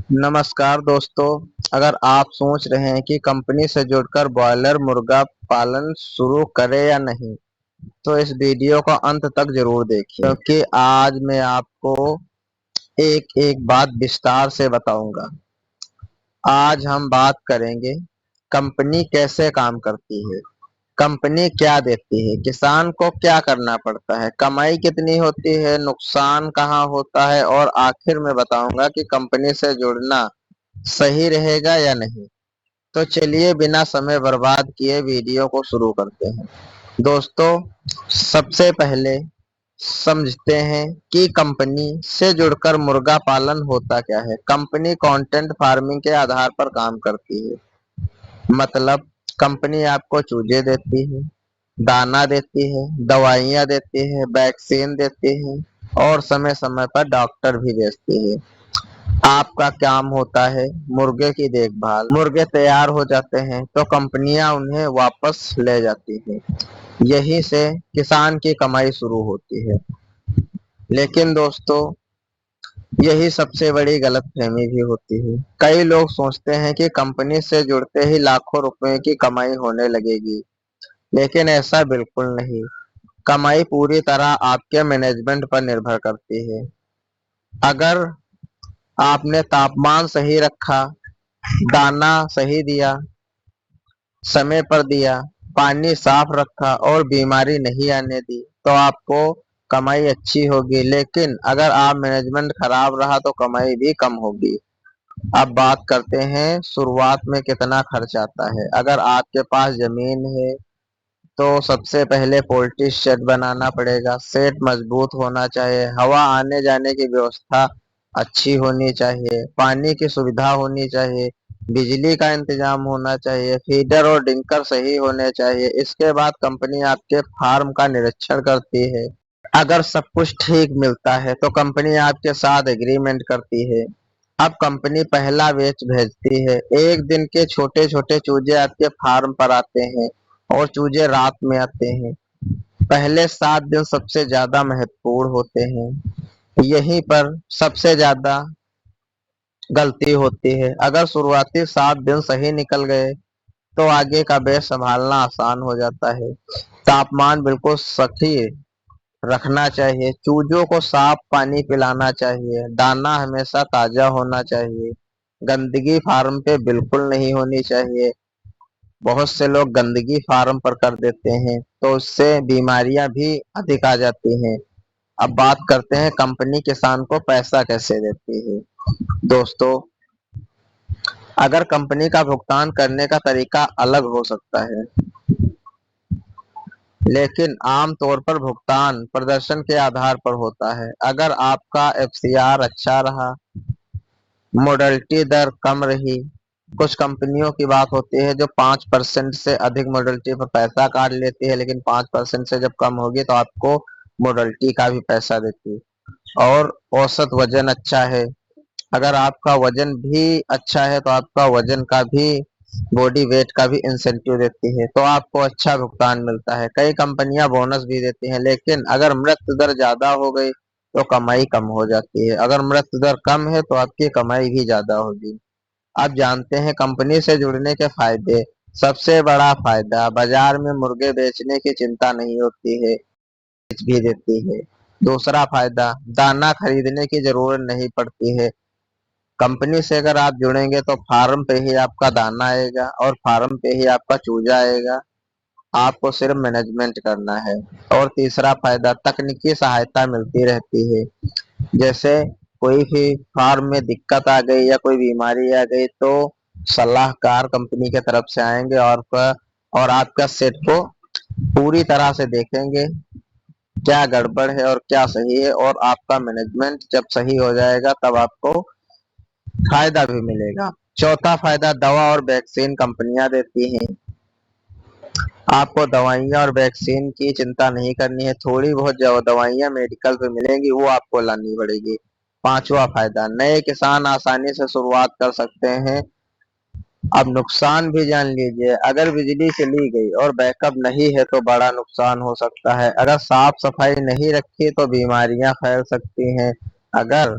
नमस्कार दोस्तों। अगर आप सोच रहे हैं कि कंपनी से जुड़कर ब्रॉयलर मुर्गा पालन शुरू करें या नहीं, तो इस वीडियो को अंत तक जरूर देखिए, क्योंकि आज मैं आपको एक एक बात विस्तार से बताऊंगा। आज हम बात करेंगे कंपनी कैसे काम करती है, कंपनी क्या देती है, किसान को क्या करना पड़ता है, कमाई कितनी होती है, नुकसान कहाँ होता है, और आखिर में बताऊंगा कि कंपनी से जुड़ना सही रहेगा या नहीं। तो चलिए बिना समय बर्बाद किए वीडियो को शुरू करते हैं। दोस्तों, सबसे पहले समझते हैं कि कंपनी से जुड़कर मुर्गा पालन होता क्या है। कंपनी कंटेंट फार्मिंग के आधार पर काम करती है। मतलब कंपनी आपको चूजे देती है, दाना देती है, दवाइयाँ देती है, वैक्सीन देती है और समय समय पर डॉक्टर भी भेजती है। आपका काम होता है मुर्गे की देखभाल। मुर्गे तैयार हो जाते हैं तो कंपनियां उन्हें वापस ले जाती है। यहीं से किसान की कमाई शुरू होती है। लेकिन दोस्तों, यही सबसे बड़ी गलतफहमी भी होती है। कई लोग सोचते हैं कि कंपनी से जुड़ते ही लाखों रुपए की कमाई होने लगेगी, लेकिन ऐसा बिल्कुल नहीं। कमाई पूरी तरह आपके मैनेजमेंट पर निर्भर करती है। अगर आपने तापमान सही रखा, दाना सही दिया, समय पर दिया, पानी साफ रखा और बीमारी नहीं आने दी, तो आपको कमाई अच्छी होगी। लेकिन अगर आप मैनेजमेंट खराब रहा तो कमाई भी कम होगी। अब बात करते हैं शुरुआत में कितना खर्च आता है। अगर आपके पास जमीन है तो सबसे पहले पोल्ट्री शेड बनाना पड़ेगा। शेड मजबूत होना चाहिए, हवा आने जाने की व्यवस्था अच्छी होनी चाहिए, पानी की सुविधा होनी चाहिए, बिजली का इंतजाम होना चाहिए, फीडर और डिंकर सही होने चाहिए। इसके बाद कंपनी आपके फार्म का निरीक्षण करती है। अगर सब कुछ ठीक मिलता है तो कंपनी आपके साथ एग्रीमेंट करती है। अब कंपनी पहला बैच भेजती है। एक दिन के छोटे छोटे चूजे आपके फार्म पर आते हैं और चूजे रात में आते हैं। पहले 7 दिन सबसे ज्यादा महत्वपूर्ण होते हैं। यहीं पर सबसे ज्यादा गलती होती है। अगर शुरुआती 7 दिन सही निकल गए तो आगे का बैच संभालना आसान हो जाता है। तापमान बिल्कुल सही रखना चाहिए, चूजों को साफ पानी पिलाना चाहिए, दाना हमेशा ताजा होना चाहिए, गंदगी फार्म पे बिल्कुल नहीं होनी चाहिए। बहुत से लोग गंदगी फार्म पर कर देते हैं तो उससे बीमारियां भी अधिक आ जाती हैं। अब बात करते हैं कंपनी किसान को पैसा कैसे देती है। दोस्तों, अगर कंपनी का भुगतान करने का तरीका अलग हो सकता है, लेकिन आम तौर पर भुगतान प्रदर्शन के आधार पर होता है। अगर आपका एफसीआर अच्छा रहा, मोडल्टी दर कम रही, कुछ कंपनियों की बात होती है जो 5% से अधिक मोडल्टी पर पैसा काट लेती है, लेकिन 5% से जब कम होगी तो आपको मोडल्टी का भी पैसा देती है। और औसत वजन अच्छा है, अगर आपका वजन भी अच्छा है तो आपका वजन का भी, बॉडी वेट का भी इंसेंटिव देती है, तो आपको अच्छा भुगतान मिलता है। कई कंपनियां बोनस भी देती हैं, लेकिन अगर मृत्यु दर ज्यादा हो गई तो कमाई कम हो जाती है। अगर मृत्यु दर कम है तो आपकी कमाई भी ज्यादा होगी। आप जानते हैं कंपनी से जुड़ने के फायदे। सबसे बड़ा फायदा, बाजार में मुर्गे बेचने की चिंता नहीं होती है, बेच भी देती है। दूसरा फायदा, दाना खरीदने की जरूरत नहीं पड़ती है। कंपनी से अगर आप जुड़ेंगे तो फार्म पे ही आपका दाना आएगा और फार्म पे ही आपका चूजा आएगा। आपको सिर्फ मैनेजमेंट करना है। और तीसरा फायदा, तकनीकी सहायता मिलती रहती है। जैसे कोई भी फार्म में दिक्कत आ गई या कोई बीमारी आ गई तो सलाहकार कंपनी की तरफ से आएंगे और आपका सेट को पूरी तरह से देखेंगे, क्या गड़बड़ है और क्या सही है। और आपका मैनेजमेंट जब सही हो जाएगा तब आपको फायदा भी मिलेगा। चौथा फायदा, दवा और वैक्सीन कंपनियां देती हैं। आपको दवाइयाँ और वैक्सीन की चिंता नहीं करनी है। थोड़ी बहुत जो दवाइयाँ मेडिकल पे मिलेंगी वो आपको लानी पड़ेगी। पांचवा फायदा, नए किसान आसानी से शुरुआत कर सकते हैं। अब नुकसान भी जान लीजिए। अगर बिजली चली गई और बैकअप नहीं है तो बड़ा नुकसान हो सकता है। अगर साफ सफाई नहीं रखी तो बीमारियां फैल सकती हैं। अगर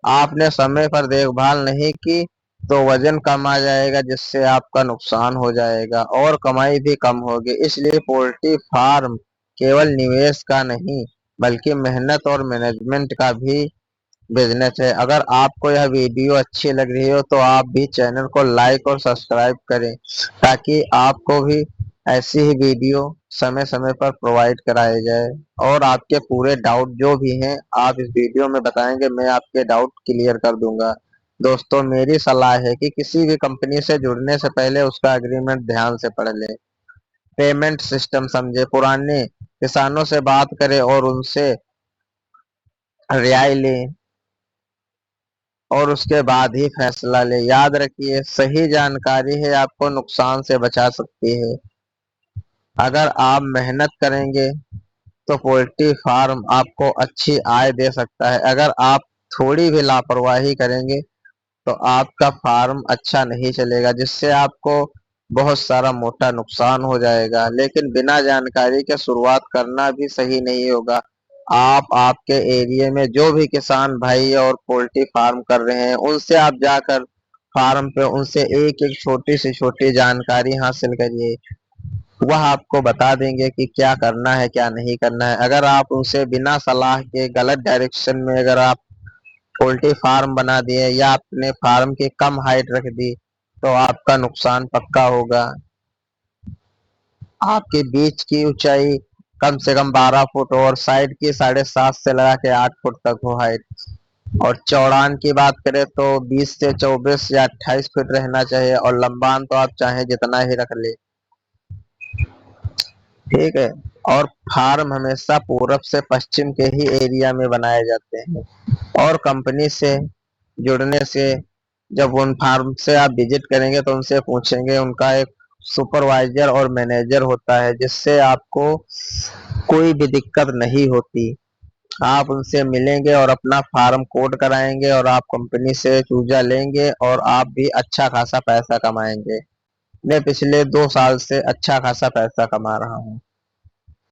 आपने समय पर देखभाल नहीं की तो वजन कम आ जाएगा, जिससे आपका नुकसान हो जाएगा और कमाई भी कम होगी। इसलिए पोल्ट्री फार्म केवल निवेश का नहीं बल्कि मेहनत और मैनेजमेंट का भी बिजनेस है। अगर आपको यह वीडियो अच्छी लग रही हो तो आप भी चैनल को लाइक और सब्सक्राइब करें, ताकि आपको भी ऐसी ही वीडियो समय समय पर प्रोवाइड कराए जाए। और आपके पूरे डाउट जो भी हैं आप इस वीडियो में बताएंगे, मैं आपके डाउट क्लियर कर दूंगा। दोस्तों, मेरी सलाह है कि किसी भी कंपनी से जुड़ने से पहले उसका एग्रीमेंट ध्यान से पढ़ लें, पेमेंट सिस्टम समझे, पुराने किसानों से बात करें और उनसे रियाई लें और उसके बाद ही फैसला ले। याद रखिए, सही जानकारी है आपको नुकसान से बचा सकती है। अगर आप मेहनत करेंगे तो पोल्ट्री फार्म आपको अच्छी आय दे सकता है। अगर आप थोड़ी भी लापरवाही करेंगे तो आपका फार्म अच्छा नहीं चलेगा, जिससे आपको बहुत सारा मोटा नुकसान हो जाएगा। लेकिन बिना जानकारी के शुरुआत करना भी सही नहीं होगा। आप आपके एरिया में जो भी किसान भाई और पोल्ट्री फार्म कर रहे हैं उनसे आप जाकर फार्म पे उनसे एक एक छोटी से छोटी जानकारी हासिल करिए। वह आपको बता देंगे कि क्या करना है क्या नहीं करना है। अगर आप उनसे बिना सलाह के गलत डायरेक्शन में अगर आप पोल्ट्री फार्म बना दिए या अपने फार्म की कम हाइट रख दी तो आपका नुकसान पक्का होगा। आपके बीच की ऊंचाई कम से कम 12 फुट और साइड की 7.5 से लगा के 8 फुट तक हो हाइट। और चौड़ान की बात करें तो 20 से 24 या 28 फीट रहना चाहिए और लंबान तो आप चाहे जितना ही रख ले, ठीक है। और फार्म हमेशा पूरब से पश्चिम के ही एरिया में बनाए जाते हैं। और कंपनी से जुड़ने से जब उन फार्म से आप विजिट करेंगे तो उनसे पूछेंगे, उनका एक सुपरवाइजर और मैनेजर होता है जिससे आपको कोई भी दिक्कत नहीं होती। आप उनसे मिलेंगे और अपना फार्म कोड कराएंगे और आप कंपनी से चूजा लेंगे और आप भी अच्छा खासा पैसा कमाएंगे। मैं पिछले 2 साल से अच्छा खासा पैसा कमा रहा हूँ।